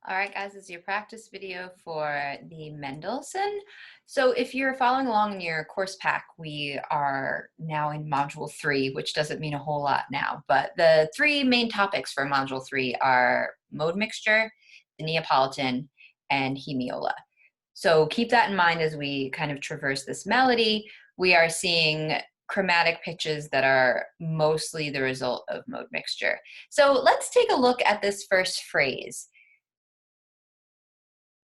All right, guys, this is your practice video for the Mendelssohn. So if you're following along in your course pack, we are now in Module 3, which doesn't mean a whole lot now, but the three main topics for Module 3 are mode mixture, the Neapolitan, and hemiola. So keep that in mind as we kind of traverse this melody. We are seeing chromatic pitches that are mostly the result of mode mixture. So let's take a look at this first phrase.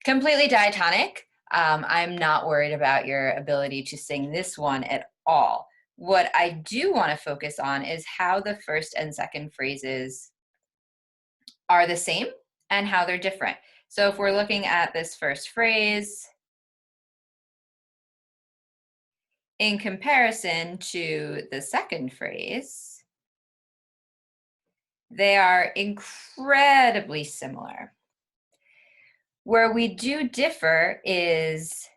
Completely diatonic. I'm not worried about your ability to sing this one at all. What I do want to focus on is how the first and second phrases are the same and how they're different. So if we're looking at this first phrase, in comparison to the second phrase, they are incredibly similar. Where we do differ is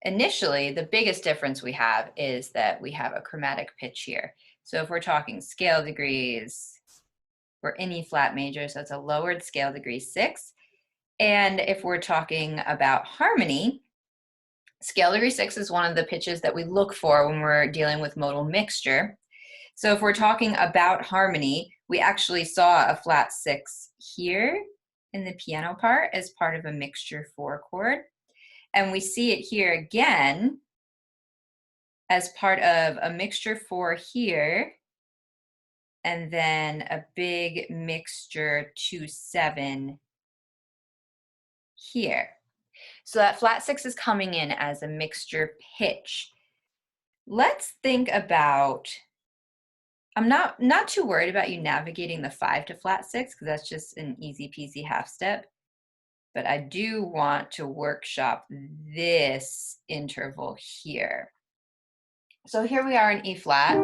initially, the biggest difference we have is that we have a chromatic pitch here. So if we're talking scale degrees, we're in E flat major, so it's a lowered scale degree 6. And if we're talking about harmony, scale degree 6 is one of the pitches that we look for when we're dealing with modal mixture. So if we're talking about harmony, we actually saw a flat 6 here in the piano part as part of a mixture 4 chord. And we see it here again as part of a mixture 4 here, and then a big mixture 2/7 here. So that flat 6 is coming in as a mixture pitch. Let's think about, I'm not too worried about you navigating the 5 to flat 6 because that's just an easy peasy half step. But I do want to workshop this interval here. So here we are in E flat.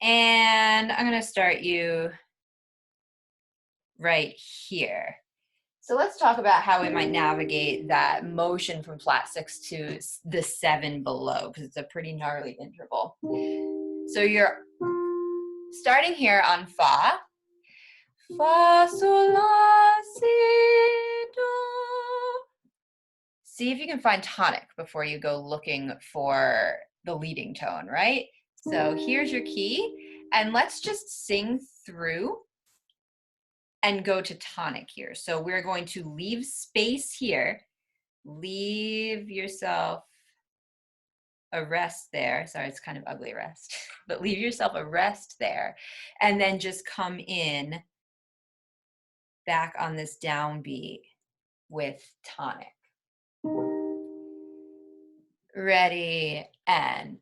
And I'm going to start you right here. So let's talk about how we might navigate that motion from flat 6 to the 7 below, because it's a pretty gnarly interval. So you're starting here on Fa. Fa, sol, la, si, do. See if you can find tonic before you go looking for the leading tone, right? So here's your key, and let's just sing through and go to tonic here. So we're going to leave space here, leave yourself a rest there. Sorry, it's kind of ugly rest, but leave yourself a rest there, and then just come in back on this downbeat with tonic. Ready, and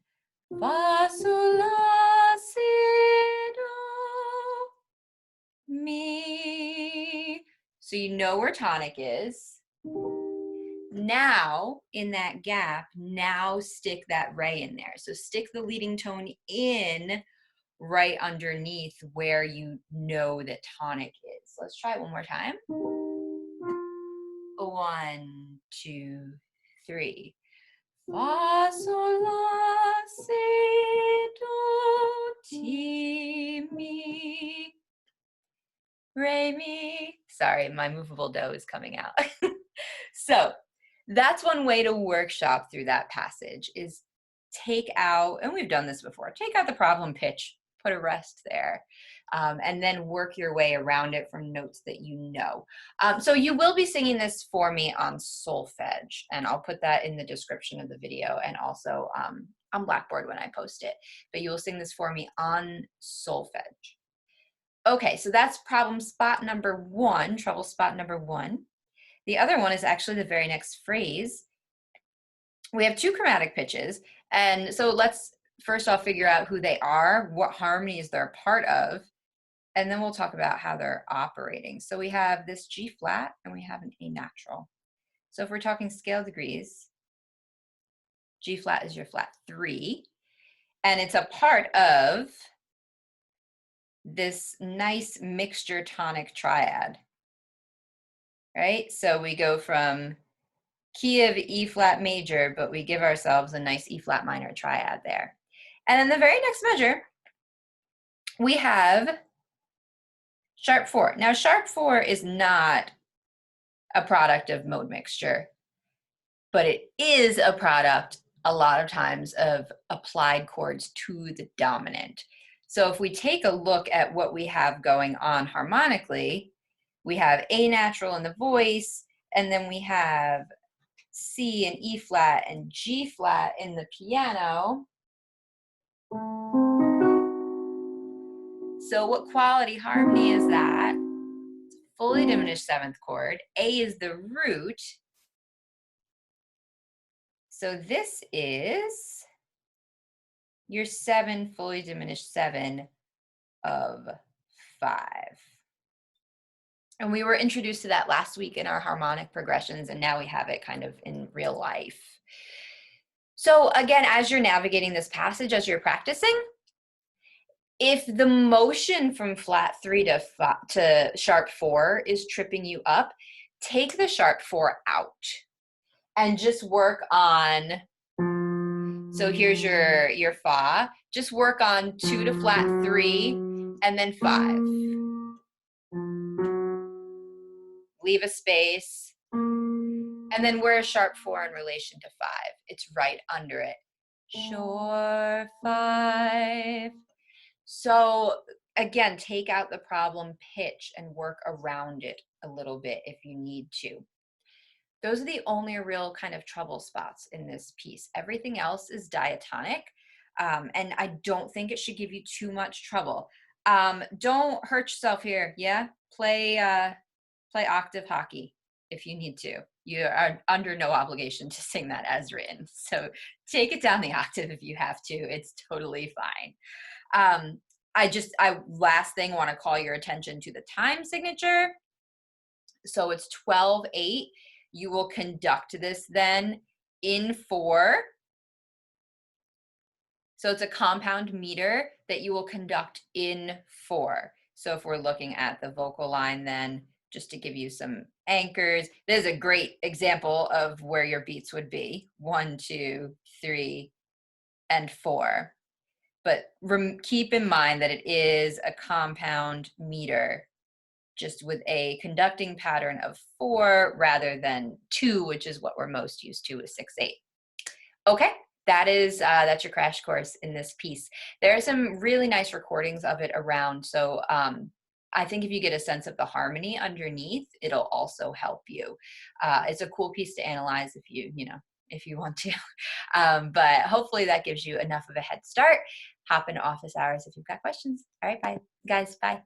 fa, sol, la, si, do, mi. So you know where tonic is. Now, in that gap, now stick that re in there. So stick the leading tone in right underneath where you know that tonic is. Let's try it one more time. 1, 2, 3. Fa, sol, la, si, do, ti, mi, re, mi. Sorry, my movable dough is coming out. So that's one way to workshop through that passage is take out, and we've done this before, take out the problem pitch, put a rest there, and then work your way around it from notes that you know. So you will be singing this for me on solfège, and I'll put that in the description of the video and also on Blackboard when I post it. But you will sing this for me on solfège. Okay, so that's problem spot number 1, trouble spot number 1. The other one is actually the very next phrase. We have 2 chromatic pitches, and so let's first off figure out who they are, what harmonies they're part of, and then we'll talk about how they're operating. So we have this G flat and we have an A natural. So if we're talking scale degrees, G flat is your flat 3, and it's a part of this nice mixture tonic triad, right? So we go from key of E flat major, but we give ourselves a nice E flat minor triad there. And then the very next measure, we have Sharp 4. Now, sharp 4 is not a product of mode mixture, but it is a product a lot of times of applied chords to the dominant. So if we take a look at what we have going on harmonically, we have A natural in the voice, and then we have C and E flat and G flat in the piano. So what quality harmony is that? Fully diminished seventh chord. A is the root. So this is your 7 fully diminished 7 of 5. And we were introduced to that last week in our harmonic progressions, and now we have it kind of in real life. So again, as you're navigating this passage, as you're practicing, if the motion from flat 3 to sharp 4 is tripping you up, take the sharp 4 out and just work on, so here's your fa, just work on 2 to flat 3 and then 5. Leave a space, and then where is sharp 4 in relation to 5? It's right under it. Sure 5. So again, take out the problem pitch and work around it a little bit if you need to. Those are the only real kind of trouble spots in this piece. Everything else is diatonic, and I don't think it should give you too much trouble. Don't hurt yourself here, yeah? Play octave hockey if you need to. You are under no obligation to sing that as written. So take it down the octave if you have to. It's totally fine. I last thing want to call your attention to the time signature. So it's 12/8. You will conduct this then in 4. So it's a compound meter that you will conduct in 4. So if we're looking at the vocal line then, just to give you some anchors, there's a great example of where your beats would be. 1, 2, 3, and 4. But keep in mind that it is a compound meter, just with a conducting pattern of 4 rather than 2, which is what we're most used to with 6/8. Okay, that's your crash course in this piece. There are some really nice recordings of it around, so I think if you get a sense of the harmony underneath, it'll also help you. It's a cool piece to analyze if you want to. But hopefully that gives you enough of a head start. Hop into office hours if you've got questions. All right, bye, guys. Bye.